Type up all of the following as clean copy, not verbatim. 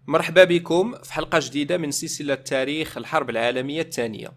مرحبا بكم في حلقة جديدة من سلسلة تاريخ الحرب العالمية الثانية.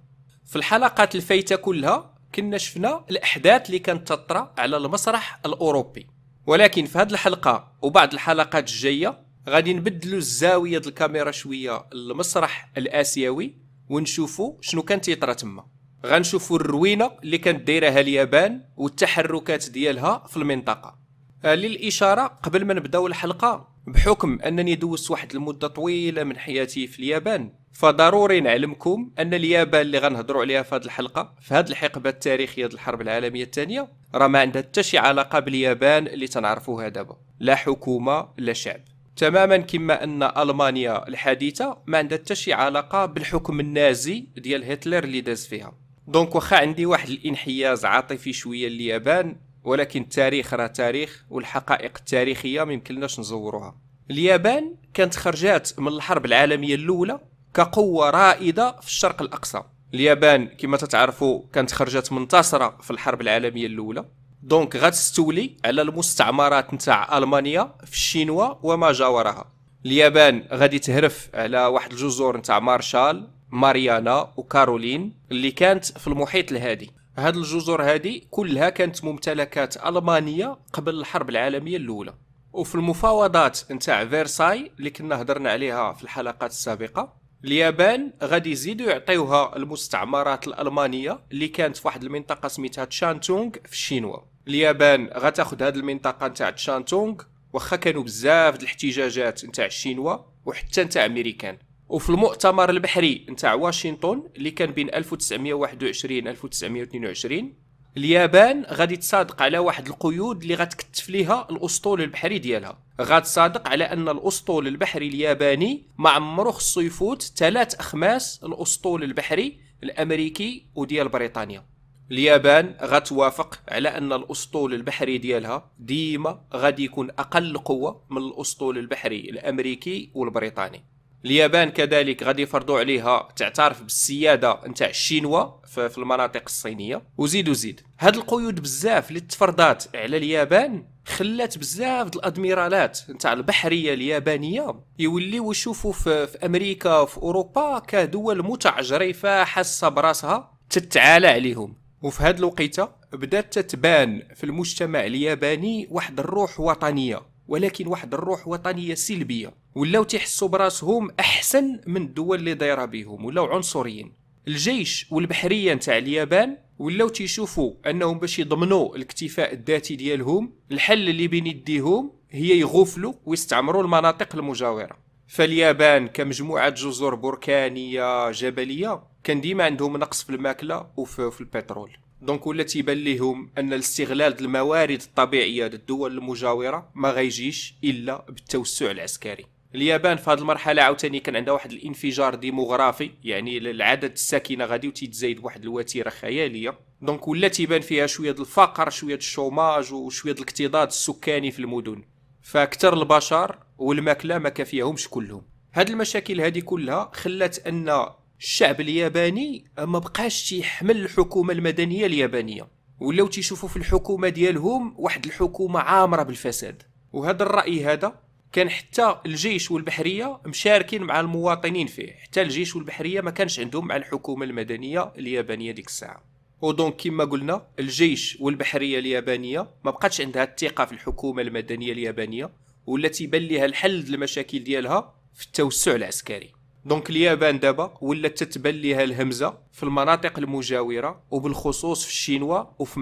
في الحلقات الفايتة كلها كنا شفنا الأحداث اللي كانت تطرى على المسرح الأوروبي، ولكن في هذه الحلقة وبعض الحلقات الجاية غادي نبدلوا الزاوية ديال الكاميرا شوية للمسرح الآسيوي ونشوفوا شنو كان تيطرى تما. غنشوفوا الروينة اللي كانت دايرها اليابان والتحركات ديالها في المنطقة. للإشارة قبل ما نبداو الحلقة، بحكم أنني دوزت واحد المدة طويلة من حياتي في اليابان، فضروري نعلمكم أن اليابان اللي غنهضروا عليها في هذه الحلقة في هذه الحقبة التاريخية ديال الحرب العالمية الثانية راه ما عندها حتى شي علاقة باليابان اللي تنعرفوها دابا، لا حكومة لا شعب، تماما كما أن ألمانيا الحديثة ما عندها حتى شي علاقة بالحكم النازي ديال هتلر اللي داز فيها. دونك واخا عندي واحد الانحياز عاطفي شوية لليابان، ولكن التاريخ راه تاريخ والحقائق التاريخية ما يمكنناش نزوروها. اليابان كانت خرجات من الحرب العالمية الأولى كقوة رائدة في الشرق الأقصى. اليابان كما تتعرفوا كانت خرجت منتصرة في الحرب العالمية الأولى، دونك غتستولي على المستعمرات نتاع ألمانيا في الشينوا وما جاورها. اليابان غادي تهرف على واحد الجزر نتاع مارشال، ماريانا وكارولين اللي كانت في المحيط الهادي. هاد الجزر هادي كلها كانت ممتلكات ألمانية قبل الحرب العالمية الأولى. وفي المفاوضات نتاع فيرساي اللي كنا هضرنا عليها في الحلقات السابقة، اليابان غادي يزيدوا يعطيوها المستعمرات الألمانية اللي كانت في واحد المنطقة سميتها تشانتونغ في الشينوا. اليابان غتاخد هاد المنطقة نتاع تشانتونغ واخا كانوا بزاف د الاحتجاجات نتاع الشينوا وحتى نتاع امريكان. وفي المؤتمر البحري نتاع واشنطن اللي كان بين 1921 1922 اليابان غادي تصادق على واحد القيود اللي غتكتف ليها الاسطول البحري ديالها. غتصادق على ان الاسطول البحري الياباني ما عمرو خصو يفوت 3 أخماس الاسطول البحري الامريكي وديال بريطانيا. اليابان غتوافق على ان الاسطول البحري ديالها ديما غادي يكون اقل قوة من الاسطول البحري الامريكي والبريطاني. اليابان كذلك غادي يفرضوا عليها تعترف بالسيادة نتاع الشينوا في المناطق الصينية. وزيد هاد القيود بزاف اللي تفرضات على اليابان خلات بزاف د الادميرالات نتاع البحرية اليابانية يوليو يشوفوا في امريكا وفي اوروبا كدول متعجرفة حاسة براسها تتعالى عليهم. وفي هاد الوقيته بدات تتبان في المجتمع الياباني واحد الروح وطنية، ولكن واحد الروح وطنية سلبية، ولاو تيحسوا براسهم احسن من الدول اللي دايره بهم، ولاو عنصريين. الجيش والبحريه نتاع اليابان ولاو تيشوفوا انهم باش يضمنوا الاكتفاء الذاتي ديالهم الحل اللي بين يديهم هي يغفلوا ويستعمروا المناطق المجاوره. فاليابان كمجموعه جزر بركانيه جبليه كان ديما عندهم نقص في الماكله وفي البترول، دونك ولا تيبان لهم ان الاستغلال الموارد الطبيعيه للدول المجاوره ما غيجيش الا بالتوسع العسكري. اليابان في هذه المرحله عاوتاني كان عندها واحد الانفجار ديموغرافي، يعني العدد الساكنه غادي وتزايد بواحد الوتيره خياليه، دونك ولا تيبان فيها شويه الفقر، شويه الشوماج وشويه الاكتظاظ السكاني في المدن، فاكثر البشر والماكله ما كافيهمش كلهم. هاد المشاكل هذه كلها خلات ان الشعب الياباني ما بقاش تيحمل الحكومة المدنية اليابانية، ولاو تيشوفوا في الحكومة ديالهم واحد الحكومة عامرة بالفساد. وهذا الرأي هذا كان حتى الجيش والبحرية مشاركين مع المواطنين فيه، حتى الجيش والبحرية ما كانش عندهم مع الحكومة المدنية اليابانية ديك الساعة. ودونك كما قلنا الجيش والبحرية اليابانية ما بقاتش عندها الثقة في الحكومة المدنية اليابانية، والتي بان لها الحل للمشاكل ديالها في التوسع العسكري. دونك اليابان دابا ولات تتبان ليها الهمزه في المناطق المجاوره، وبالخصوص في الشينوا وفي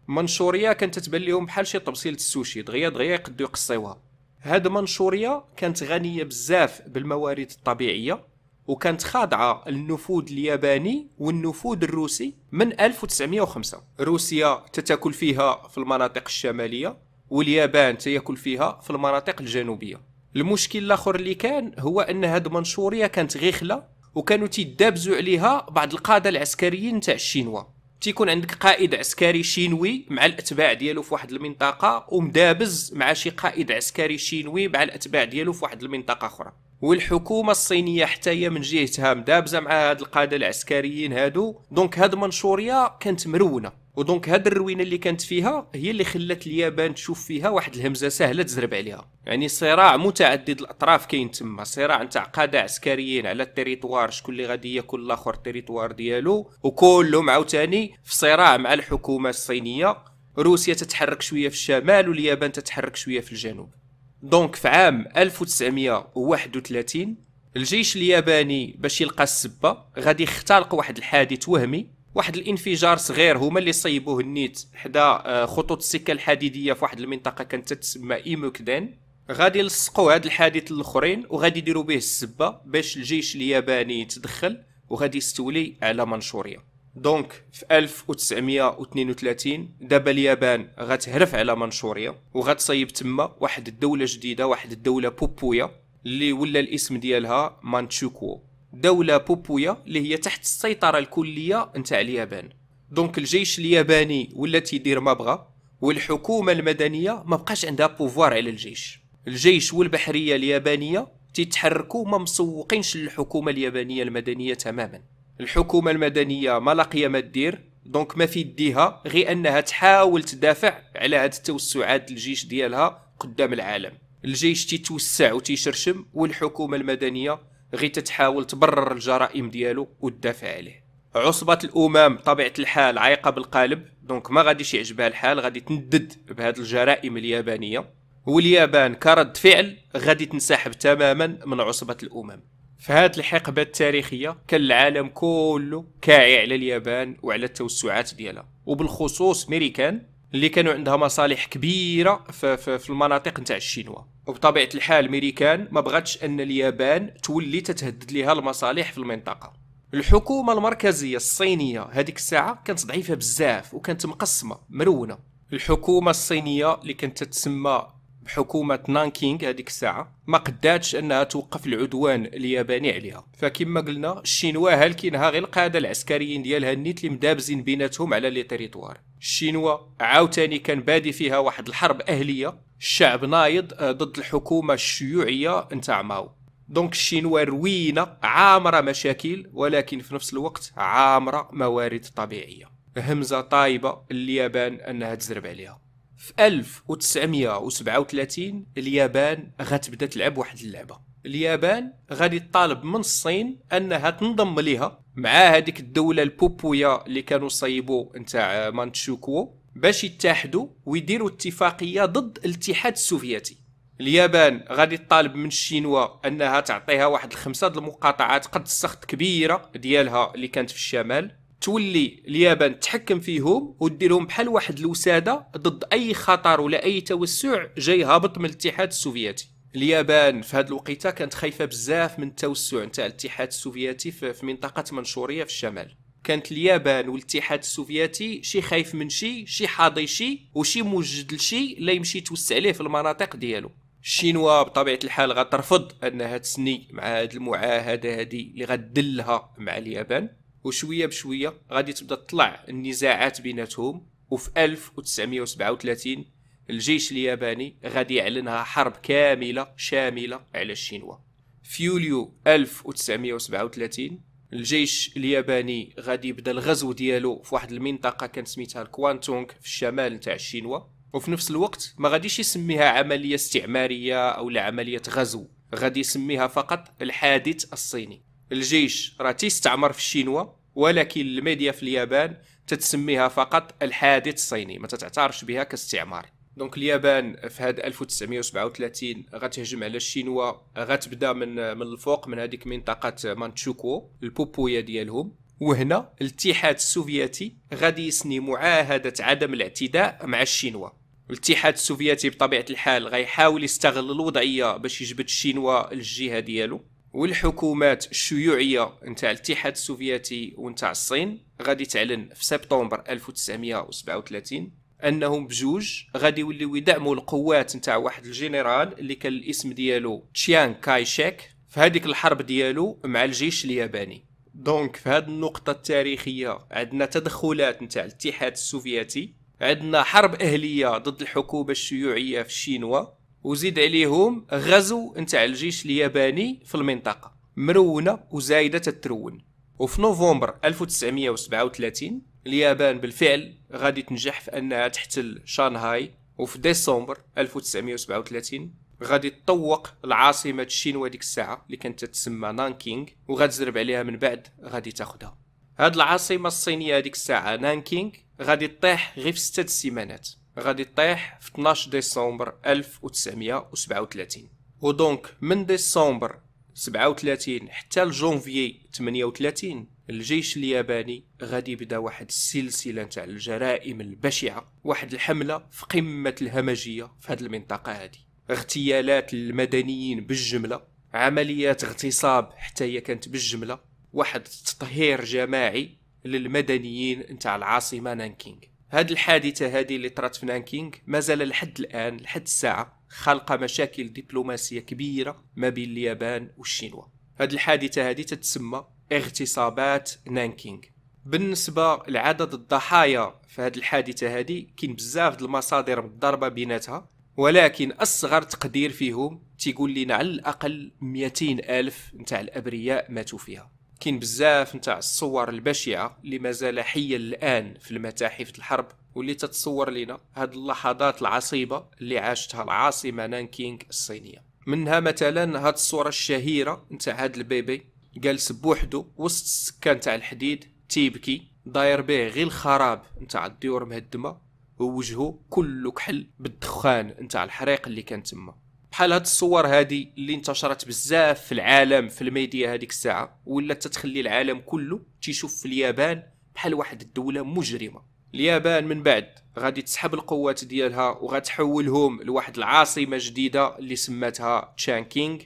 منشوريا كانت تتبان لهم بحال شي طبسيله السوشي، دغيا يقدروا يقصيوها. هاد منشوريا كانت غنيه بزاف بالموارد الطبيعيه، وكانت خاضعه للنفوذ الياباني والنفوذ الروسي من 1905. روسيا تتاكل فيها في المناطق الشماليه، واليابان تاكل فيها في المناطق الجنوبيه. المشكل الاخر اللي كان هو ان هاد منشوريا كانت غيخله، وكانوا تيدابزوا عليها بعض القاده العسكريين تاع الشينوا. تيكون عندك قائد عسكري شينوي مع الاتباع ديالو في واحد المنطقه، ومدابز مع شي قائد عسكري شينوي مع الاتباع ديالو في واحد المنطقه اخرى. والحكومه الصينيه حتى هي من جهتها مدابزه مع هاد القاده العسكريين هادو. دونك هاد منشوريا كانت مرونه، ودونك هاد الروينه اللي كانت فيها هي اللي خلات اليابان تشوف فيها واحد الهمزه سهله تزرب عليها. يعني صراع متعدد الاطراف كاين تما، صراع نتاع قاده عسكريين على التريطوار، شكون اللي غادي ياكل الاخر التريطوار ديالو، وكلهم عاوتاني في صراع مع الحكومه الصينيه. روسيا تتحرك شويه في الشمال واليابان تتحرك شويه في الجنوب. دونك في عام 1931 الجيش الياباني باش يلقى السبه غادي يخترق واحد الحادث وهمي، واحد الانفجار صغير هما اللي صيبوه النيت حدا خطوط السكه الحديديه في واحد المنطقه كانت تتسمى ايموكدان. غادي يلصقوا هذا الحادث الاخرين وغادي يديروا به السبه باش الجيش الياباني يتدخل وغادي يستولي على منشوريا. دونك في 1932 دابا اليابان غتهرف على منشوريا وغتصيب تما واحد الدوله جديده، واحد الدوله بوبويا اللي ولا الاسم ديالها مانتشوكو. دولة بوبويا اللي هي تحت السيطرة الكلية نتاع اليابان. دونك الجيش الياباني ولا تيدير ما بغا، والحكومة المدنية ما بقاش عندها بوفوار على الجيش. الجيش والبحرية اليابانية تيتحركوا ما مسوقينش للحكومة اليابانية المدنية تماما. الحكومة المدنية ما لاقيه ما دير، دونك ما في يديها غير انها تحاول تدافع على هاد التوسعات الجيش ديالها قدام العالم. الجيش تيتوسع وتيشرشم، والحكومة المدنية غير تتحاول تبرر الجرائم ديالو وتدافع عليه. عصبة الأمم بطبيعة الحال عايقة بالقالب، دونك ما غاديش يعجبها الحال، غادي تندد بهاد الجرائم اليابانية، واليابان كرد فعل غادي تنسحب تماما من عصبة الأمم. في هاد الحقبة التاريخية كان العالم كله كاعي على اليابان وعلى التوسعات ديالها، وبالخصوص ميريكان اللي كانوا عندها مصالح كبيرة في المناطق نتاع الشينوا. وبطبيعة الحال ميريكان ما بغاتش ان اليابان تولي تتهدد لها المصالح في المنطقة. الحكومة المركزية الصينية هذيك الساعة كانت ضعيفة بزاف وكانت مقسمة مرونة. الحكومة الصينية اللي كانت تتسمى بحكومة نانكينغ هذيك الساعة ما قداتش انها توقف العدوان الياباني عليها، فكما قلنا الشينوا هالكينها غير القادة العسكريين ديالها النيت اللي مدابزين بيناتهم على لي تيريتوار. الشينوا عاوتاني كان بادي فيها واحد الحرب اهلية، الشعب نايض ضد الحكومة الشيوعية نتاع ماو. دونك الشينوا روينة عامرة مشاكل، ولكن في نفس الوقت عامرة موارد طبيعية. همزة طايبة اليابان انها تزرب عليها. في 1937 اليابان غتبدا تلعب واحد اللعبة. اليابان غادي تطالب من الصين انها تنضم ليها مع هذيك الدولة البوبويا اللي كانوا صيبوا نتاع مانتشوكو باش يتحدوا ويديروا اتفاقية ضد الاتحاد السوفيتي. اليابان غادي تطالب من الشينوا انها تعطيها واحد الخمسة المقاطعات قد السخط كبيرة ديالها اللي كانت في الشمال، تولي اليابان تحكم فيهم وديرهم بحال واحد الوسادة ضد اي خطر ولا اي توسع جاي هابط من الاتحاد السوفيتي. اليابان في هذه الوقيته كانت خايفه بزاف من التوسع نتاع الاتحاد السوفيتي في منطقه منشوريه في الشمال. كانت اليابان والاتحاد السوفيتي شي خايف من شي حاضي شي وشي موجد لشي لا يمشي يتوسع عليه في المناطق ديالو. الشينوا بطبيعه الحال غترفض انها تسني مع هذه المعاهده هذه اللي غتدلها مع اليابان، وشويه بشويه غادي تبدا تطلع النزاعات بيناتهم. وفي 1937 الجيش الياباني غادي يعلنها حرب كامله شامله على الشينوا. في يوليو 1937 الجيش الياباني غادي يبدا الغزو ديالو في واحد المنطقه كانت سميتها الكوانتونغ في الشمال نتاع الشينوا، وفي نفس الوقت ما غاديش يسميها عمليه استعماريه او لا عمليه غزو، غادي يسميها فقط الحادث الصيني. الجيش راه تيستعمر في الشينوا، ولكن الميديا في اليابان تتسميها فقط الحادث الصيني، ما تتعترفش بها كاستعمار. دونك اليابان في هذا 1937 غتهجم على الشينوا، غتبدا من الفوق من هذيك منطقه مانتشوكو البوبويا ديالهم، وهنا الاتحاد السوفيتي غادي يسني معاهده عدم الاعتداء مع الشينوا. الاتحاد السوفيتي بطبيعه الحال غيحاول يستغل الوضعيه باش يجبد الشينوا للجهه ديالو، والحكومات الشيوعيه نتاع الاتحاد السوفيتي ونتاع الصين غادي تعلن في سبتمبر 1937 انهم بجوج غادي يوليو يدعموا القوات نتاع واحد الجنرال اللي كان الاسم ديالو تشيان كايشيك في هذيك الحرب ديالو مع الجيش الياباني. دونك في هذه النقطه التاريخيه عندنا تدخلات نتاع الاتحاد السوفيتي، عندنا حرب اهليه ضد الحكومه الشيوعيه في الشينوا، وزيد عليهم غزو نتاع الجيش الياباني في المنطقه مرونه وزايده تترون. وفي نوفمبر 1937 اليابان بالفعل غادي تنجح في انها تحتل شانغهاي، وفي ديسمبر 1937 غادي تطوق العاصمة الشينوا ديك الساعة اللي كانت تسمى نانكينغ، وغتزرب عليها من بعد غادي تاخدها. هاد العاصمة الصينية ديك الساعة نانكينغ غادي تطيح غير في 6 سيمانات، غادي تطيح في 12 ديسمبر 1937. ودونك من ديسمبر 37 حتى لجونفيي 38 الجيش الياباني غادي يبدا واحد السلسله نتاع الجرائم البشعه، واحد الحمله في قمه الهمجيه في هذه المنطقه هذه، اغتيالات المدنيين بالجمله، عمليات اغتصاب حتى هي كانت بالجمله، واحد تطهير جماعي للمدنيين نتاع العاصمه نانكينغ. هاد الحادثه هذه اللي طرات في نانكينغ مازال لحد الان لحد الساعه خلق مشاكل دبلوماسيه كبيره ما بين اليابان والشينوا. هاد الحادثه هذه تتسمى اغتصابات نانكينغ. بالنسبه لعدد الضحايا في هاد الحادثه هذه كاين بزاف د المصادر متضاربه بيناتها، ولكن اصغر تقدير فيهم تيقول لنا على الاقل 200 الف نتاع الابرياء ماتوا فيها. كاين بزاف نتاع الصور البشعه اللي مازال حيه الان في المتاحف الحرب، واللي تتصور لنا هاد اللحظات العصيبه اللي عاشتها العاصمه نانكينغ الصينيه. منها مثلا هاد الصوره الشهيره نتاع هاد البيبي جالس بوحدو وسط السكان تاع الحديد تيبكي، داير به غير الخراب نتاع الديور مهدمه، ووجهه كله كحل بالدخان نتاع الحريق اللي كان تما. بحال هاد الصور هادي اللي انتشرت بزاف في العالم في الميديا هذيك الساعه، ولا تتخلي العالم كله تيشوف في اليابان بحال واحد الدوله مجرمه. اليابان من بعد غادي تسحب القوات ديالها وغتحولهم لواحد العاصمه جديده اللي سماتها تشانكينغ،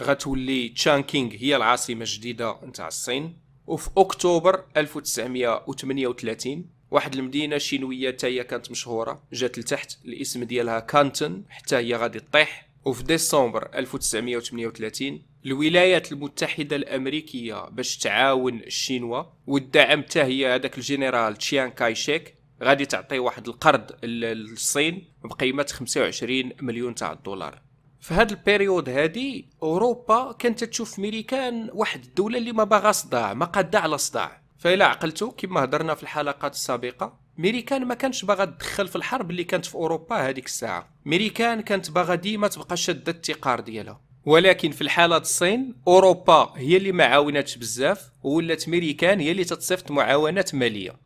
غتولي تشانكينغ هي العاصمه الجديده نتاع الصين. وفي اكتوبر 1938 واحد المدينه شينويه حتى هي كانت مشهوره جات لتحت، الاسم ديالها كانتون، حتى هي غادي تطيح. وفي ديسمبر 1938 الولايات المتحده الامريكيه باش تعاون الشينوا والدعم حتى هي هذاك الجنرال تشيان كايشيك غادي تعطي واحد القرض للصين بقيمه 25 مليون تاع الدولار. في هاد البيريود هادي اوروبا كانت تشوف ميريكان واحد الدوله اللي ما باغا صداع، ما قاده على صداع. فإلا عقلتو كما هضرنا في الحلقات السابقه، ميريكان ما كانش باغا تدخل في الحرب اللي كانت في اوروبا هذيك الساعه، ميريكان كانت باغا ديما تبقى شاده التقار ديالها. ولكن في الحاله الصين اوروبا هي اللي ما عاوناتش بزاف، ولات ميريكان هي اللي تتصيفط معاونات ماليه.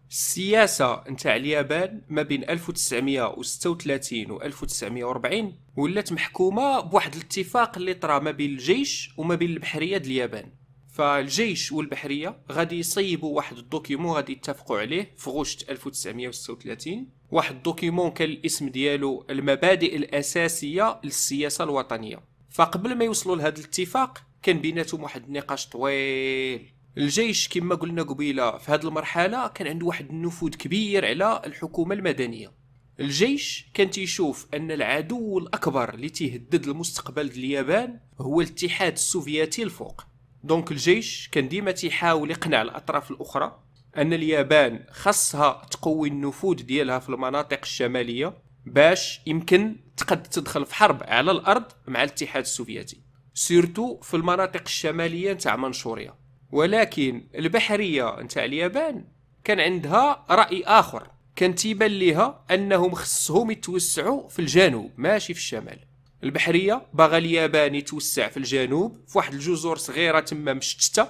السياسه نتاع اليابان ما بين 1936 و 1940 ولات محكومه بواحد الاتفاق اللي طرا ما بين الجيش وما بين البحريه ديال اليابان. فالجيش والبحريه غادي يصيبوا واحد الدوكيمون غادي يتفقوا عليه في غشت 1936، واحد الدوكيمون كان الاسم ديالو المبادئ الاساسيه للسياسه الوطنيه. فقبل ما يوصلوا لهذا الاتفاق كان بيناتهم واحد النقاش طويل. الجيش كما قلنا قبيله في هذه المرحله كان عنده واحد النفوذ كبير على الحكومه المدنيه. الجيش كان تيشوف ان العدو الاكبر اللي تيهدد المستقبل ديال اليابان هو الاتحاد السوفيتي الفوق. دونك الجيش كان ديما تيحاول يقنع الاطراف الاخرى ان اليابان خاصها تقوي النفوذ ديالها في المناطق الشماليه باش يمكن تقد تدخل في حرب على الارض مع الاتحاد السوفيتي، سورتو في المناطق الشماليه نتاع منشوريا. ولكن البحريه نتاع اليابان كان عندها راي اخر، كان تيبان ليها انهم خصهم يتوسعوا في الجنوب ماشي في الشمال. البحريه باغا اليابان يتوسع في الجنوب في واحد الجزر صغيره تما مشتته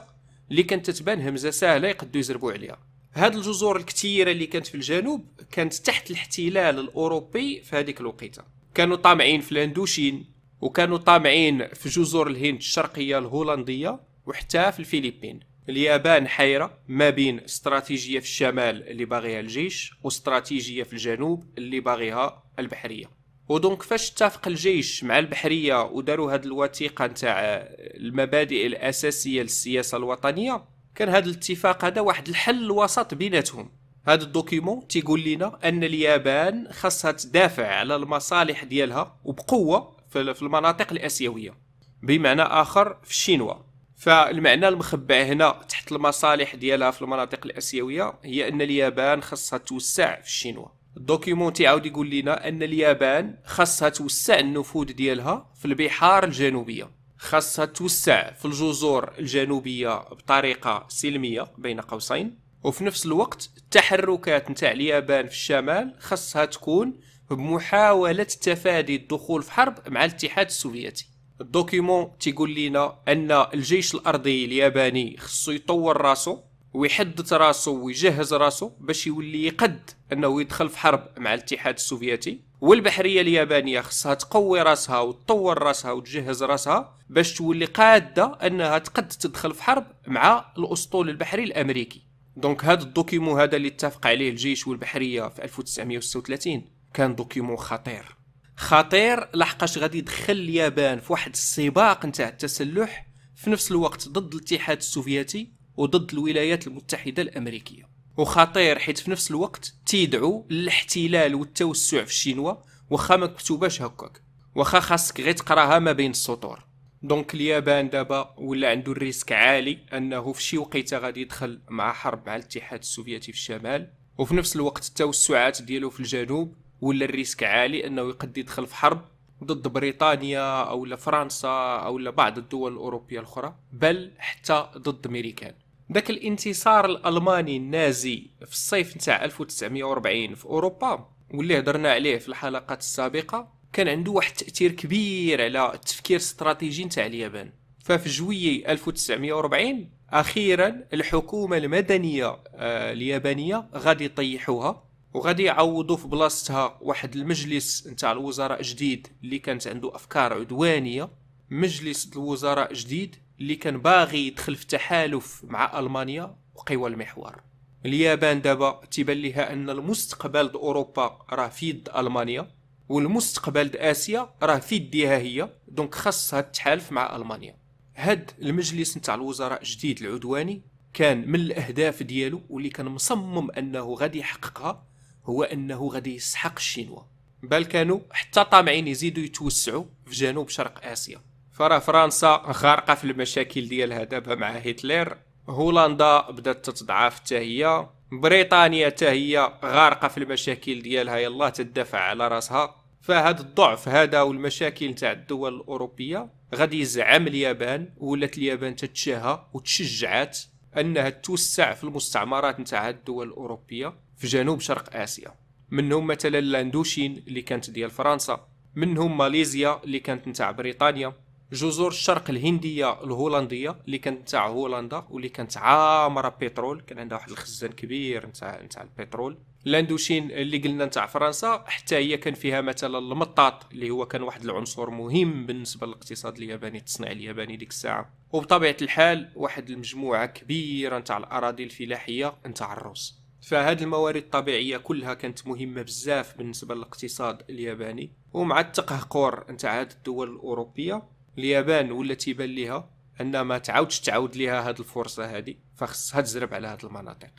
اللي كانت تتبان همزه سهله يقدروا يزربوا عليها. هاد الجزر الكثيره اللي كانت في الجنوب كانت تحت الاحتلال الاوروبي في هذيك الوقيته، كانوا طامعين في الاندوشين، وكانوا طامعين في جزر الهند الشرقيه الهولنديه، وحتى في الفلبين. اليابان حيره ما بين استراتيجيه في الشمال اللي باغيها الجيش واستراتيجيه في الجنوب اللي باغيها البحريه. ودونك فاش اتفق الجيش مع البحريه وداروا هاد الوثيقه نتاع المبادئ الاساسيه للسياسه الوطنيه، كان هذا الاتفاق هذا واحد الحل الوسط بيناتهم. هذا الدوكيمون تيقول لنا ان اليابان خاصها تدافع على المصالح ديالها وبقوه في المناطق الاسيويه، بمعنى اخر في الشينوا. فالمعنى المخبع هنا تحت المصالح ديالها في المناطق الاسيويه هي ان اليابان خاصها توسع في الشينوا. الدوكيمون تعاود يقول لنا ان اليابان خاصها توسع النفوذ ديالها في البحار الجنوبيه، خاصها توسع في الجزر الجنوبيه بطريقه سلميه بين قوسين، وفي نفس الوقت التحركات نتاع اليابان في الشمال خاصها تكون بمحاولة تفادي الدخول في حرب مع الاتحاد السوفيتي. الدوكيمون تيقول لنا ان الجيش الارضي الياباني خصو يطور راسو ويحدث راسو ويجهز راسو باش يولي يقد انه يدخل في حرب مع الاتحاد السوفيتي، والبحريه اليابانيه خصها تقوي راسها وتطور راسها وتجهز راسها باش تولي قاده انها تقد تدخل في حرب مع الاسطول البحري الامريكي. دونك هذا الدوكيمون هذا اللي اتفق عليه الجيش والبحريه في 1936 كان دوكيمون خطير لحقاش غادي يدخل اليابان في واحد السباق نتاع التسلح في نفس الوقت ضد الاتحاد السوفيتي وضد الولايات المتحدة الأمريكية. وخطير حيت في نفس الوقت تيدعو للاحتلال والتوسع في الشينوا، واخا ما كتبوش هكاك، واخا خاصك غير تقراها ما بين السطور. دونك اليابان دابا ولا عنده الريسك عالي انه في شي وقيته غادي يدخل مع حرب مع الاتحاد السوفيتي في الشمال، وفي نفس الوقت التوسعات ديالو في الجنوب ولا الريسك عالي انه يقد يدخل في حرب ضد بريطانيا او فرنسا او بعض الدول الاوروبيه الاخرى، بل حتى ضد امريكان. ذاك الانتصار الالماني النازي في الصيف نتاع 1940 في اوروبا واللي هضرنا عليه في الحلقات السابقه كان عنده واحد التاثير كبير على التفكير الاستراتيجي نتاع اليابان. ففي جويي 1940 اخيرا الحكومه المدنيه اليابانيه غادي يطيحوها وغادي يعوضوا في بلاصتها واحد المجلس نتاع الوزراء جديد اللي كانت عنده افكار عدوانيه، مجلس الوزراء جديد اللي كان باغي يدخل في تحالف مع المانيا وقوى المحور. اليابان دابا تيبان ليها ان المستقبل د اوروبا راه في يد المانيا والمستقبل د اسيا راه في يديها هي، دونك خاصها تتحالف مع المانيا. هاد المجلس نتاع الوزراء الجديد العدواني كان من الاهداف ديالو واللي كان مصمم انه غادي يحققها هو انه غادي يسحق الشينوا، بل كانوا حتى طامعين يزيدوا يتوسعوا في جنوب شرق اسيا. فراه فرنسا غارقه في المشاكل ديالها دابا مع هتلر، هولندا بدات تتضعف حتى هي، بريطانيا حتى هي غارقه في المشاكل ديالها يلا تدافع على راسها. فهاد الضعف هذا والمشاكل نتاع الدول الاوروبيه غادي يزعم اليابان، ولات اليابان تتشاهى وتشجعات انها توسع في المستعمرات نتاع الدول الاوروبيه في جنوب شرق اسيا. منهم مثلا لاندوشين اللي كانت ديال فرنسا، منهم ماليزيا اللي كانت نتاع بريطانيا، جزر الشرق الهنديه الهولنديه اللي كانت نتاع هولندا واللي كانت عامره بترول، كان عندها واحد الخزان كبير نتاع البترول. لاندوشين اللي قلنا نتاع فرنسا حتى هي كان فيها مثلا المطاط اللي هو كان واحد العنصر مهم بالنسبه للاقتصاد الياباني، التصنيع الياباني ديك الساعه. وبطبيعه الحال واحد المجموعه كبيره نتاع الاراضي الفلاحيه نتاع الروس. فهاد الموارد الطبيعيه كلها كانت مهمه بزاف بالنسبه للاقتصاد الياباني. ومع التقهقر نتاع هاد الدول الاوروبيه اليابان ولا تيبان ليها ان ما تعاودش تعاود ليها هاد الفرصه هادي، فخصها تزرب على هاد المناطق.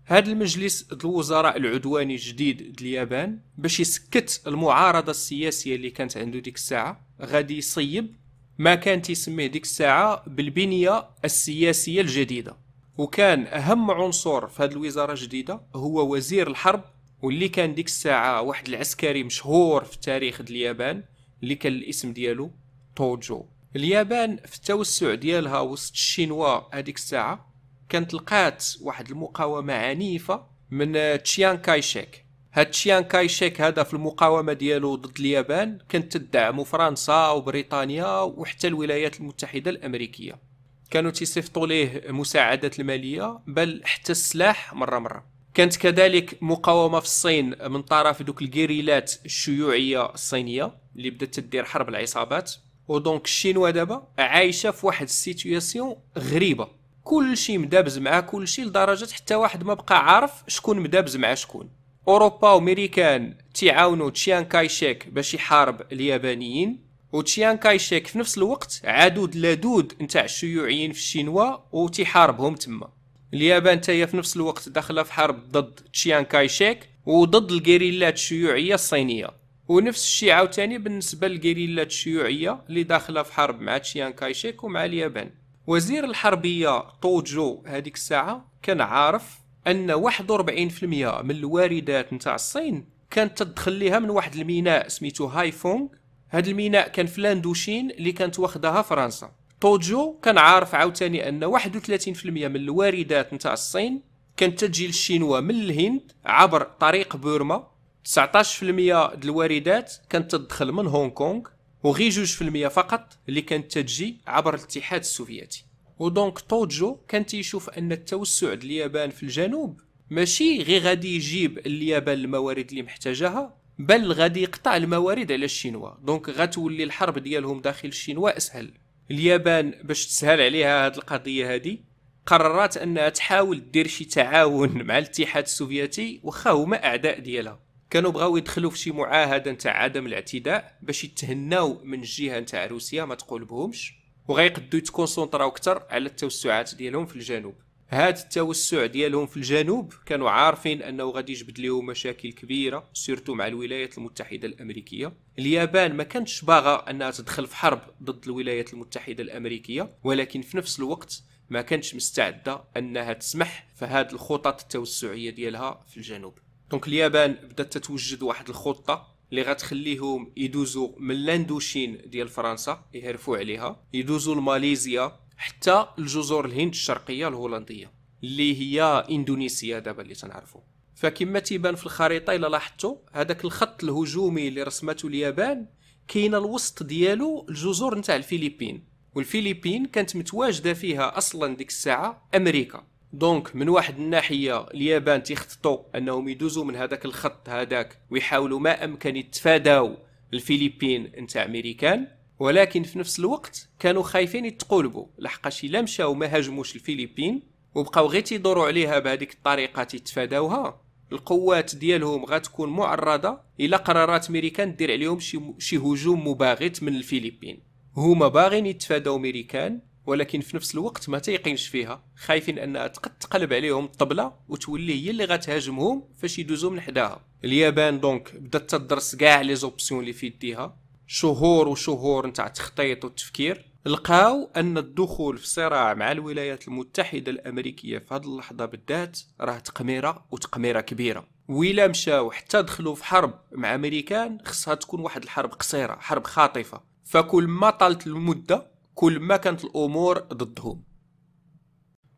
هاد المجلس الوزراء العدواني الجديد اليابان باش يسكت المعارضه السياسيه اللي كانت عنده ديك الساعه غادي يصيب ما كان تيسميه ديك الساعه بالبنيه السياسيه الجديده. وكان اهم عنصر في هاد الوزاره الجديده هو وزير الحرب، واللي كان ديك الساعه واحد العسكري مشهور في التاريخ اليابان اللي كان الاسم ديالو توجو. اليابان في التوسع ديالها وسط الشينوا هذيك الساعه كانت لقات واحد المقاومه عنيفه من تشيان كايشيك. هاد تشيان كايشيك هذا في المقاومه ديالو ضد اليابان كانت تدعم فرنسا وبريطانيا وحتى الولايات المتحده الامريكيه. كانوا تيصيفطوا ليه مساعدات الماليه بل حتى السلاح مره. كانت كذلك مقاومه في الصين من طرف دوك الجيريلات الشيوعيه الصينيه اللي بدات تدير حرب العصابات. ودونك الشينوا دابا عايشه في واحد السيتوياسيون غريبه، كل شيء مدابز مع كل شيء لدرجه حتى واحد ما بقى عارف شكون مدابز مع شكون. اوروبا وامريكان تيعاونوا تشيان كايشيك باش يحارب اليابانيين، وتشيان كايشيك في نفس الوقت عدود لدود نتاع الشيوعيين في الشينوا وتيحاربهم تما. اليابان تاهي في نفس الوقت داخله في حرب ضد تشيان كايشيك وضد الجيريلات الشيوعيه الصينيه، ونفس الشيء عاوتاني بالنسبه للجيريلات الشيوعيه اللي داخله في حرب مع تشيان كايشيك ومع اليابان. وزير الحربيه توجو هذيك الساعه كان عارف ان 41% من الواردات نتاع الصين كانت تدخل ليها من واحد الميناء سميتو هايفونغ. هذا الميناء كان في لاندوشين اللي كانت واخدها فرنسا. توجو كان عارف عاوتاني ان 31% من الواردات نتاع الصين كانت تجي للشينوا من الهند عبر طريق بورما. 19% د الواردات كانت تدخل من هونغ كونغ، وغي 2% فقط اللي كانت تجي عبر الاتحاد السوفيتي. ودونك توجو كان تيشوف ان التوسع ديال اليابان في الجنوب ماشي غير غادي يجيب اليابان الموارد اللي محتاجاها، بل غادي يقطع الموارد على الشينوا. دونك غتولي الحرب ديالهم داخل الشينوا اسهل. اليابان باش تسهل عليها هذه القضيه هذه قررت انها تحاول دير شي تعاون مع الاتحاد السوفيتي، واخا هما اعداء ديالها. كانوا بغاو يدخلوا في شي معاهده نتاع عدم الاعتداء باش يتهناو من الجهه نتاع روسيا ما تقول بهمش، وغيقدروا يتكونسونطراو اكثر على التوسعات ديالهم في الجنوب. هاد التوسع ديالهم في الجنوب كانوا عارفين انه غادي يجبد لهم مشاكل كبيره، سيرتو مع الولايات المتحده الامريكيه. اليابان ما كانتش باغا انها تدخل في حرب ضد الولايات المتحده الامريكيه، ولكن في نفس الوقت ما كانتش مستعده انها تسمح في هاد الخطط التوسعيه ديالها في الجنوب. دونك اليابان بدات تتوجد واحد الخطه اللي غتخليهم يدوزوا من لاندوشين ديال فرنسا يهرفوا عليها، يدوزوا لماليزيا حتى الجزر الهند الشرقيه الهولنديه اللي هي اندونيسيا دابا اللي تنعرفوا. فكما تيبان في الخريطه الا لاحظتوا هذاك الخط الهجومي اللي رسمته اليابان كاين الوسط ديالو الجزر نتاع الفلبين، والفلبين كانت متواجده فيها اصلا ديك الساعه امريكا. دونك من واحد الناحيه اليابان تيخططوا انهم يدوزوا من هذاك الخط هذاك ويحاولوا ما امكن يتفاداو الفلبين نتاع امريكان، ولكن في نفس الوقت كانوا خايفين يتقلبوا لحقاش الا مشاو ما هاجموش الفلبين وبقاو غير تيدوروا عليها بهذيك الطريقه تتفاداوها، القوات ديالهم غتكون معرضه الى قرارات امريكان دير عليهم شي هجوم مباغت من الفلبين. هما باغين يتفاداو امريكان ولكن في نفس الوقت ما تيقينش فيها، خايفين انها تقلب عليهم الطبله وتولي هي اللي غتهاجمهم فاش يدوزوا من حداها. اليابان دونك بدات تدرس كاع لي زوبسيون اللي في يديها، شهور وشهور نتاع التخطيط والتفكير. لقاو ان الدخول في صراع مع الولايات المتحده الامريكيه في هذه اللحظه بالذات راه تقميره وتقميره كبيره، وإلا مشاو حتى دخلوا في حرب مع امريكان خصها تكون واحد الحرب قصيره، حرب خاطفه. فكل ما طالت المده كل ما كانت الامور ضدهم.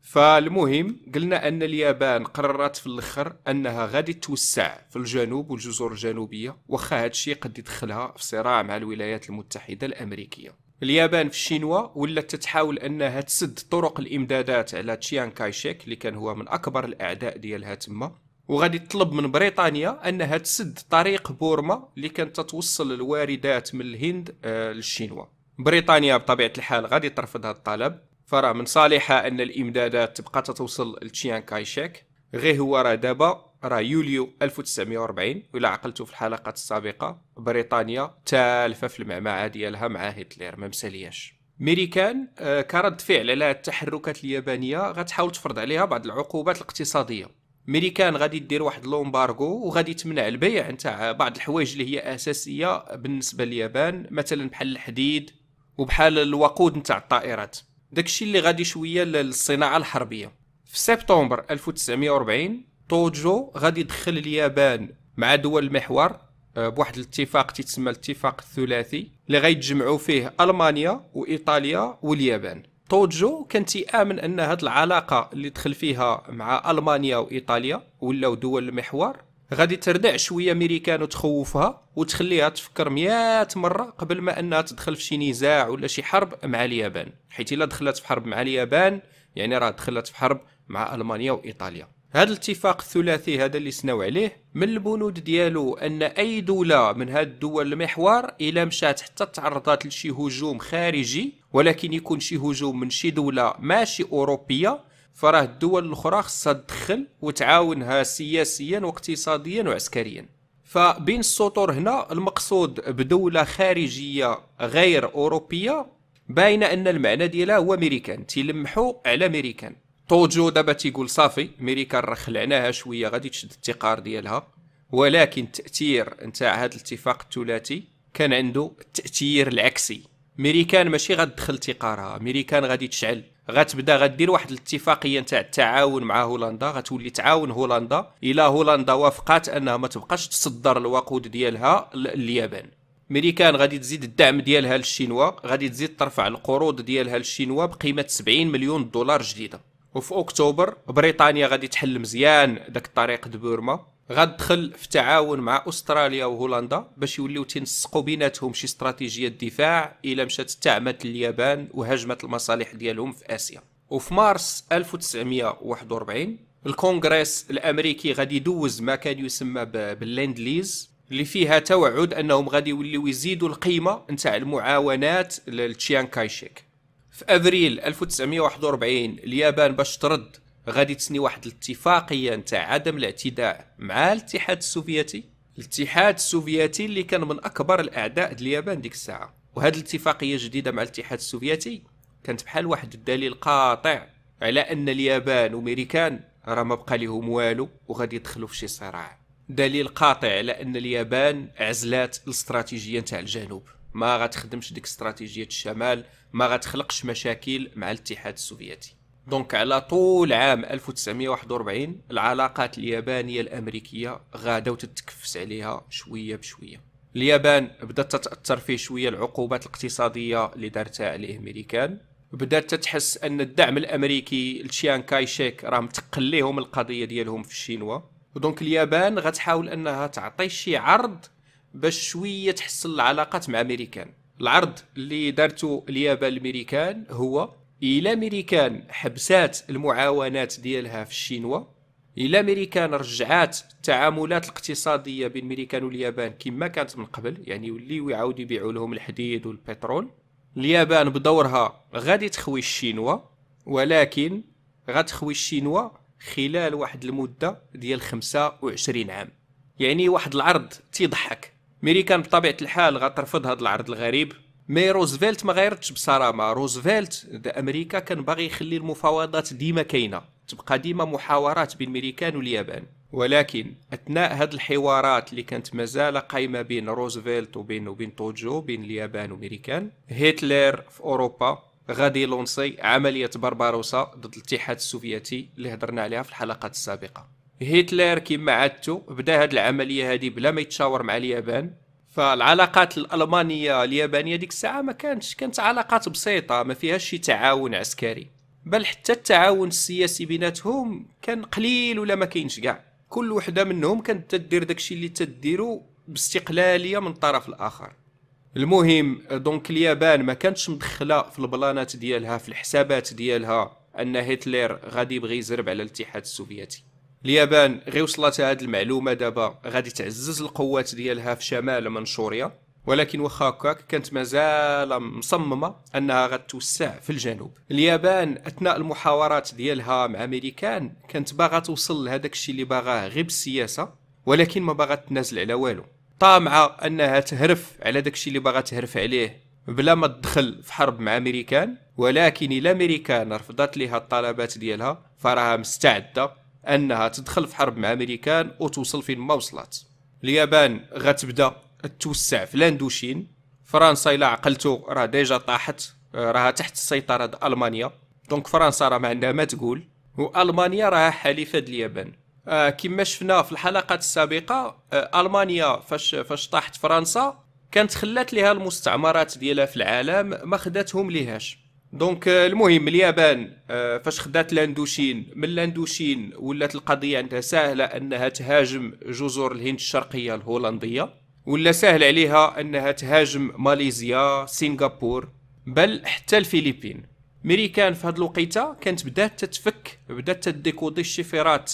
فالمهم قلنا ان اليابان قررت في الاخر انها غادي توسع في الجنوب والجزر الجنوبيه، واخا هذا الشيء قد يدخلها في صراع مع الولايات المتحده الامريكيه. اليابان في الشينوا ولات تتحاول انها تسد طرق الامدادات على تشيان كايشيك اللي كان هو من اكبر الاعداء ديالها تما، وغادي تطلب من بريطانيا انها تسد طريق بورما اللي كانت تتوصل الواردات من الهند للشينوا. بريطانيا بطبيعه الحال غادي ترفض هذا الطلب، فراه من صالحها ان الامدادات تبقى تتوصل لتشيان كايشيك. غير هو راه دابا راه يوليو 1940 ولا عقلتوا في الحلقات السابقه بريطانيا تالفه في المعمعه ديالها مع هتلر ما مسالياش. امريكان كرد فعل على التحركات اليابانيه غتحاول تفرض عليها بعض العقوبات الاقتصاديه. امريكان غادي دير واحد لومبارغو وغادي تمنع البيع نتاع بعض الحوايج اللي هي اساسيه بالنسبه لليابان، مثلا بحال الحديد وبحال الوقود نتاع الطائرات، داكشي اللي غادي شويه للصناعه الحربيه. في سبتمبر 1940 توجو غادي يدخل اليابان مع دول المحور بواحد الاتفاق تيتسمى الاتفاق الثلاثي اللي غيتجمعوا فيه المانيا وايطاليا واليابان. توجو كان تيامن ان هذه العلاقه اللي دخل فيها مع المانيا وايطاليا ولاو دول المحور غادي تردع شويه امريكان وتخوفها وتخليها تفكر 100 مره قبل ما انها تدخل في شي نزاع ولا شي حرب مع اليابان، حيت الا دخلت في حرب مع اليابان يعني راه دخلت في حرب مع المانيا وايطاليا. هذا الاتفاق الثلاثي هذا اللي سناو عليه من البنود ديالو ان اي دوله من هاد الدول المحور الا مشات حتى تعرضات لشي هجوم خارجي، ولكن يكون شي هجوم من شي دوله ماشي اوروبيه، فراه الدول الاخرى خصها تدخل وتعاونها سياسيا واقتصاديا وعسكريا. فبين السطور هنا المقصود بدوله خارجيه غير اوروبيه باين ان المعنى ديالها هو امريكان، تيلمحوا على امريكان. توجو دابا تيقول صافي امريكا راه خلعناها شويه غادي تشد التقار ديالها، ولكن التاثير نتاع هذا الاتفاق الثلاثي كان عنده التاثير العكسي. امريكان ماشي غتدخل تقارها، امريكان غادي تشعل، غتبدا غدير واحد الاتفاقيه نتاع التعاون مع هولندا، غتولي تعاون هولندا الى هولندا وافقات انها ما تبقاش تصدر الوقود ديالها لليابان. امريكان غادي تزيد الدعم ديالها للشينوا، غادي تزيد ترفع القروض ديالها للشينوا بقيمه 70 مليون دولار جديده. وفي اكتوبر بريطانيا غادي تحل مزيان داك الطريق بورما، غتدخل في تعاون مع استراليا وهولندا باش يوليو تنسقوا بيناتهم شي استراتيجيه دفاع الا مشات استعمت اليابان وهجمت المصالح ديالهم في اسيا. وفي مارس 1941 الكونغرس الامريكي غادي يدوز ما كان يسمى باللاند ليز، اللي فيها توعد انهم غادي يوليو يزيدوا القيمه نتاع المعاونات لتشيان كايشيك. في ابريل 1941 اليابان باش ترد غادي تسني واحد الاتفاقيه نتاع عدم الاعتداء مع الاتحاد السوفيتي، الاتحاد السوفيتي اللي كان من اكبر الاعداء ديال اليابان ديك الساعه. وهذه الاتفاقيه الجديده مع الاتحاد السوفيتي كانت بحال واحد الدليل قاطع على ان اليابان وامريكان راه ما بقى لهم والو وغادي يدخلوا في شي صراع. دليل قاطع على ان اليابان عزلات الاستراتيجيه نتاع الجنوب، ما غتخدمش ديك استراتيجيه الشمال، ما غتخلقش مشاكل مع الاتحاد السوفيتي. دونك على طول عام 1941 العلاقات اليابانيه الامريكيه غاداو تتكفس عليها شويه بشويه. اليابان بدات تتاثر فيه شويه العقوبات الاقتصاديه اللي دارتها عليه الامريكان، بدات تحس ان الدعم الامريكي لشيان كايشيك راه متقل ليهم القضيه ديالهم في الشينوا. ودونك اليابان غتحاول انها تعطي شي عرض باش شويه تحسن العلاقات مع امريكان. العرض اللي دارته اليابان الامريكان هو الى امريكان حبسات المعاونات ديالها في الشينوا، الى امريكان رجعات التعاملات الاقتصاديه بين امريكان واليابان كما كانت من قبل، يعني يوليو يعاودوا يبيعوا لهم الحديد والبترول، اليابان بدورها غادي تخوي الشينوا، ولكن غتخوي الشينوا خلال واحد المده ديال 25 عام. يعني واحد العرض تيضحك. امريكان بطبيعه الحال غترفض هذا العرض الغريب، مي روزفلت ما غيرتش بصرامه. روزفلت امريكا كان باغي يخلي المفاوضات ديما كاينه، تبقى ديما محاورات بين امريكان واليابان. ولكن اثناء هذه الحوارات اللي كانت مازال قايمه بين روزفلت وبين توجو، بين اليابان وامريكان، هتلر في اوروبا غادي يلونسي عمليه بربروسا ضد الاتحاد السوفيتي اللي هضرنا عليها في الحلقات السابقه. هتلر كما عادته بدا هذه العمليه هذه بلا ما يتشاور مع اليابان. فالعلاقات الالمانيه اليابانيه ديك الساعه ما كانت علاقات بسيطه، ما فيهاش شي تعاون عسكري، بل حتى التعاون السياسي بيناتهم كان قليل ولا ما كاينش كاع. كل وحده منهم كانت تدير داكشي اللي تديرو باستقلاليه من الطرف الاخر. المهم دونك اليابان ما كانتش مدخله في البلانات ديالها، في الحسابات ديالها، ان هتلر غادي يبغي يزرب على الاتحاد السوفيتي. اليابان غير وصلتها هذه المعلومه دابا غادي تعزز القوات ديالها في شمال منشوريا، ولكن واخا هكاك كانت مازال مصممه انها غتوسع في الجنوب. اليابان اثناء المحاورات ديالها مع امريكان كانت باغا توصل لهذاك الشيء اللي باغاه غير بالسياسه، ولكن ما باغا تنازل على والو، طامعه انها تهرف على داك الشيء اللي باغا تهرف عليه بلا ما تدخل في حرب مع امريكان. ولكن الا امريكان رفضت ليها الطلبات ديالها فراها مستعده انها تدخل في حرب مع امريكان وتوصل فين ما وصلت. اليابان غتبدا توسع في لاندوشين. فرنسا الى عقلتو راه ديجا طاحت، راها تحت السيطره ديال المانيا، دونك فرنسا راه ما عندها ما تقول، والمانيا راها حليفه ديال اليابان. كما شفنا في الحلقات السابقه، المانيا فاش طاحت فرنسا كانت خلات ليها المستعمرات ديالها في العالم، ما خداتهم ليهاش. دونك المهم اليابان فاش خدات لاندوشين، من لاندوشين ولات القضيه عندها سهله انها تهاجم جزر الهند الشرقيه الهولنديه، ولا سهل عليها انها تهاجم ماليزيا، سنغافور، بل حتى الفلبين. امريكان في هذه الوقيته كانت بدات تديكودي الشفرات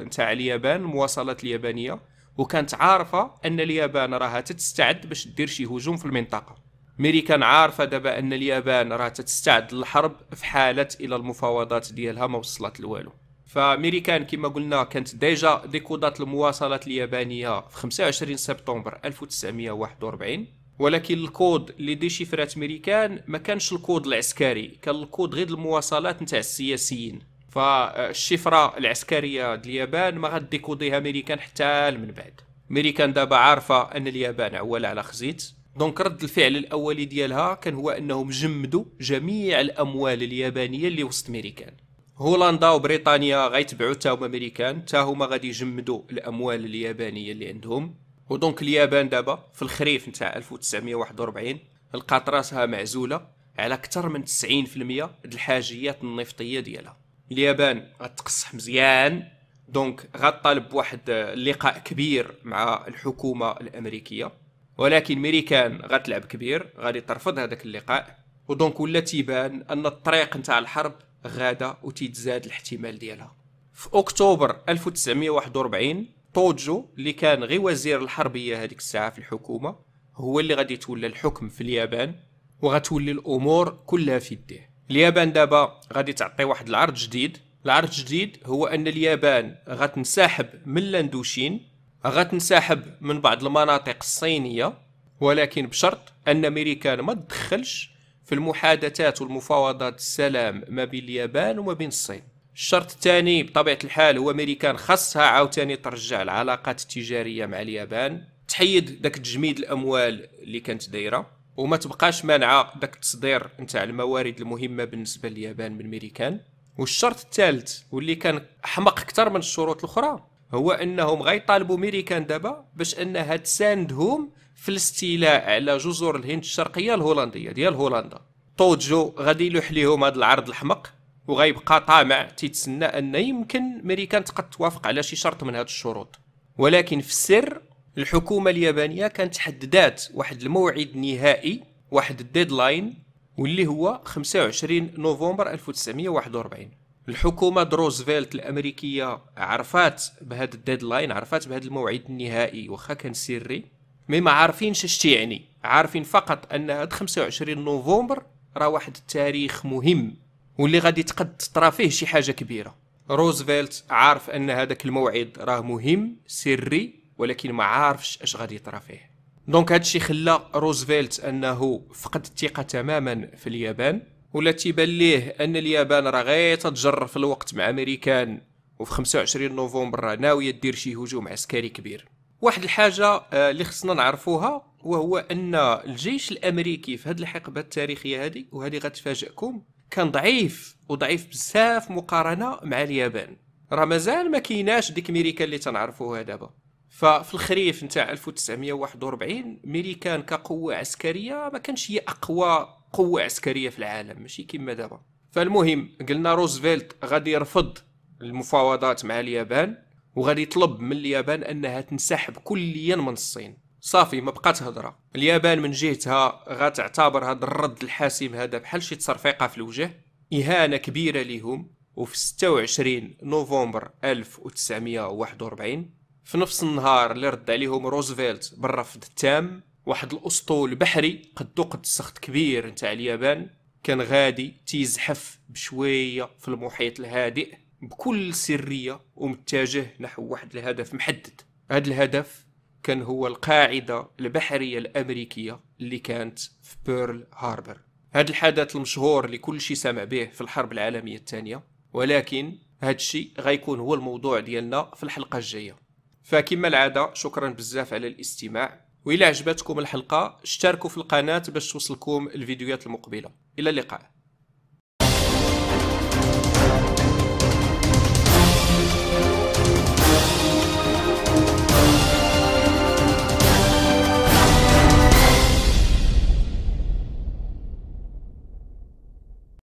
نتاع اليابان، المواصلات اليابانيه، وكانت عارفه ان اليابان راها تستعد باش دير شي هجوم في المنطقه. امريكان عارفه دابا ان اليابان راها تستعد للحرب في حاله الى المفاوضات ديالها ما وصلت لوالو. فامريكان كما قلنا كانت ديجا ديكودات المواصلات اليابانيه في 25 سبتمبر 1941، ولكن الكود اللي ديشيفرات امريكان ما كانش الكود العسكري، كان الكود غير المواصلات نتاع السياسيين. فالشفره العسكريه ديال اليابان ما غاديكوديها امريكان حتى من بعد. امريكان دابا عارفه ان اليابان عواله على خزيت، دونك رد الفعل الاولي ديالها كان هو انهم جمدوا جميع الاموال اليابانيه اللي وسط امريكان. هولندا وبريطانيا غيتبعوا تا هما امريكان، تا هما غادي يجمدوا الاموال اليابانيه اللي عندهم. ودونك اليابان دابا في الخريف نتاع 1941 لقات راسها معزوله على اكثر من 90% د الحاجيات النفطيه ديالها. اليابان غتقصح مزيان، دونك غطالب بواحد اللقاء كبير مع الحكومه الامريكيه، ولكن ميريكان غتلعب كبير، غادي ترفض هذاك اللقاء، ودونك ولا تيبان ان الطريق نتاع الحرب غاده وتيتزاد الاحتمال ديالها. في اكتوبر 1941 توجو اللي كان غير وزير الحربيه هذيك الساعه في الحكومه هو اللي غادي يتولى الحكم في اليابان، وغتولي الامور كلها في يديه. اليابان دابا غادي تعطي واحد العرض جديد. العرض الجديد هو ان اليابان غتنسحب من لاندوشين، غتنسحب من بعض المناطق الصينيه، ولكن بشرط ان امريكان ما تدخلش في المحادثات والمفاوضات السلام ما بين اليابان وما بين الصين. الشرط الثاني بطبيعه الحال هو امريكان خاصها عاوتاني ترجع العلاقات التجاريه مع اليابان، تحيد داك تجميد الاموال اللي كانت دايره، وما تبقاش مانعه داك التصدير نتاع الموارد المهمه بالنسبه لليابان من امريكان. والشرط الثالث واللي كان احمق اكثر من الشروط الاخرى هو انهم غيطالبوا امريكان دابا باش انها تساندهم في الاستيلاء على جزر الهند الشرقيه الهولنديه ديال هولندا. توجو غادي يلوح ليهم هذا العرض الحمق، وغيبقى طامع تيتسنى ان يمكن امريكان تقد توافق على شي شرط من هذه الشروط. ولكن في السر الحكومه اليابانيه كانت حددات واحد الموعد نهائي، واحد الديدلاين، واللي هو 25 نوفمبر 1941. الحكومه روزفلت الامريكيه عرفات بهذا الديدلاين، عرفات بهذا الموعد النهائي واخا كان سري، ما عارفينش اش تيعني، عارفين فقط ان هذا 25 نوفمبر راه واحد التاريخ مهم واللي غادي تقد تطرا فيه شي حاجه كبيره. روزفلت عارف ان هذاك الموعد راه مهم سري، ولكن ما عارفش اش غادي يطرا فيه. دونك هادشي خلى روزفلت انه فقد الثقه تماما في اليابان، ولا تيبان ليه ان اليابان راه غير تتجر في الوقت مع امريكان، وفي 25 نوفمبر راه ناويه دير شي هجوم عسكري كبير. واحد الحاجه اللي خصنا نعرفوها وهو ان الجيش الامريكي في هذه الحقبه التاريخيه هذه، وهذه غتفاجئكم، كان ضعيف وضعيف بزاف مقارنه مع اليابان. راه مازال ما كايناش ديك امريكا اللي تنعرفوها دابا. ففي الخريف نتاع 1941 امريكان كقوه عسكريه ما كانش هي اقوى قوه عسكريه في العالم، ماشي كما دابا. فالمهم قلنا روزفلت غادي يرفض المفاوضات مع اليابان، وغادي يطلب من اليابان انها تنسحب كليا من الصين. صافي ما بقات هضره. اليابان من جهتها غتعتبر هذا الرد الحاسم هذا بحال شي تصرفيقه في الوجه، اهانه كبيره ليهم. وفي 26 نوفمبر 1941 في نفس النهار اللي رد عليهم روزفلت بالرفض التام، واحد الاسطول بحري قدو قد السخط كبير نتاع اليابان كان غادي تيزحف بشويه في المحيط الهادئ بكل سريه ومتجه نحو واحد الهدف محدد. هذا الهدف كان هو القاعده البحريه الامريكيه اللي كانت في بيرل هاربر. هذا الحدث المشهور اللي كل شيء سمع به في الحرب العالميه الثانيه، ولكن هذا الشيء غيكون هو الموضوع ديالنا في الحلقه الجايه. فكما العاده شكرا بزاف على الاستماع، وإلا عجبتكم الحلقه اشتركوا في القناه باش توصلكم الفيديوهات المقبله. الى اللقاء.